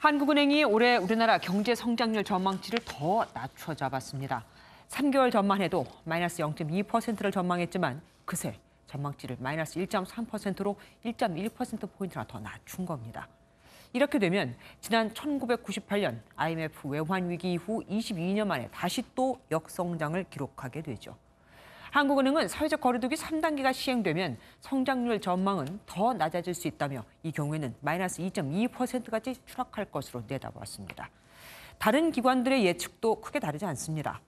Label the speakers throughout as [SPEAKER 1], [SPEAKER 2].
[SPEAKER 1] 한국은행이 올해 우리나라 경제 성장률 전망치를 더 낮춰 잡았습니다. 3개월 전만 해도 마이너스 0.2%를 전망했지만 그새 전망치를 마이너스 1.3%로 1.1%포인트나 더 낮춘 겁니다. 이렇게 되면 지난 1998년 IMF 외환 위기 이후 22년 만에 다시 또 역성장을 기록하게 되죠. 한국은행은 사회적 거리두기 3단계가 시행되면 성장률 전망은 더 낮아질 수 있다며 이 경우에는 마이너스 2.2%까지 추락할 것으로 내다봤습니다. 다른 기관들의 예측도 크게 다르지 않습니다.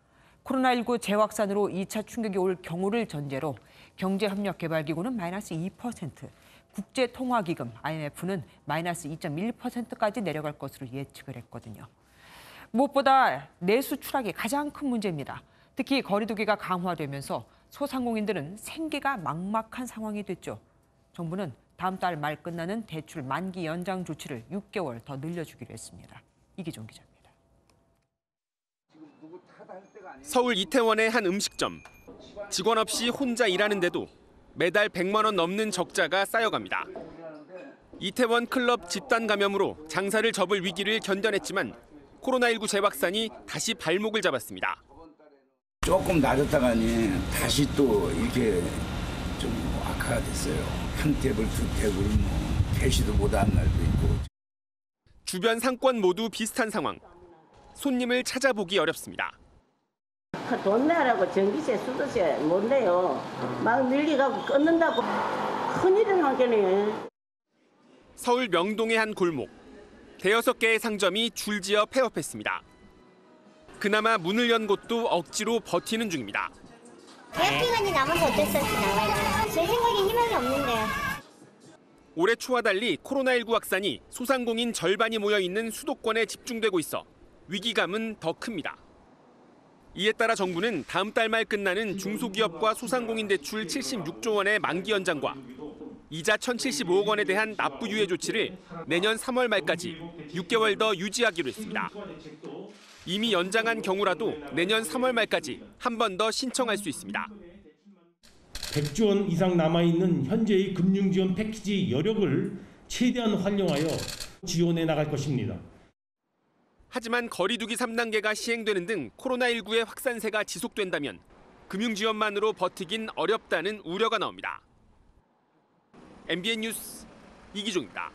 [SPEAKER 1] 코로나19 재확산으로 2차 충격이 올 경우를 전제로 경제협력개발기구는 마이너스 2%, 국제통화기금 IMF는 마이너스 2.1%까지 내려갈 것으로 예측을 했거든요. 무엇보다 내수 추락이 가장 큰 문제입니다. 특히 거리두기가 강화되면서 소상공인들은 생계가 막막한 상황이 됐죠. 정부는 다음 달 말 끝나는 대출 만기 연장 조치를 6개월 더 늘려주기로 했습니다. 이기종 기자입니다.
[SPEAKER 2] 서울 이태원의 한 음식점. 직원 없이 혼자 일하는데도 매달 100만 원 넘는 적자가 쌓여갑니다. 이태원 클럽 집단 감염으로 장사를 접을 위기를 견뎌냈지만 코로나19 재확산이 다시 발목을 잡았습니다.
[SPEAKER 3] 조금 낮았다가니 다시 또 이렇게 좀 악화가 됐어요. 한 테이블, 두 테이블 개시도 못하는 날도 있고.
[SPEAKER 2] 주변 상권 모두 비슷한 상황. 손님을 찾아보기 어렵습니다.
[SPEAKER 4] 돈 내라고 전기세, 수도세 못 내요. 막 밀리가고 끊는다고 큰일을 하겠네.
[SPEAKER 2] 서울 명동의 한 골목. 대여섯 개의 상점이 줄지어 폐업했습니다. 그나마 문을 연 곳도 억지로 버티는 중입니다.
[SPEAKER 5] 계약 기간이 남아서 어쩔 수 없이 나와요. 제 생각엔 희망이 없는데요.
[SPEAKER 2] 올해 초와 달리 코로나19 확산이 소상공인 절반이 모여 있는 수도권에 집중되고 있어 위기감은 더 큽니다. 이에 따라 정부는 다음 달 말 끝나는 중소기업과 소상공인 대출 76조 원의 만기 연장과 이자 1,075억 원에 대한 납부 유예 조치를 내년 3월 말까지 6개월 더 유지하기로 했습니다. 이미 연장한 경우라도 내년 3월 말까지 한 번 더 신청할 수 있습니다.
[SPEAKER 6] 100조 원 이상 남아있는 현재의 금융지원 패키지 여력을 최대한 활용하여 지원해 나갈 것입니다.
[SPEAKER 2] 하지만 거리두기 3단계가 시행되는 등 코로나19의 확산세가 지속된다면 금융지원만으로 버티긴 어렵다는 우려가 나옵니다. MBN 뉴스 이기종입니다.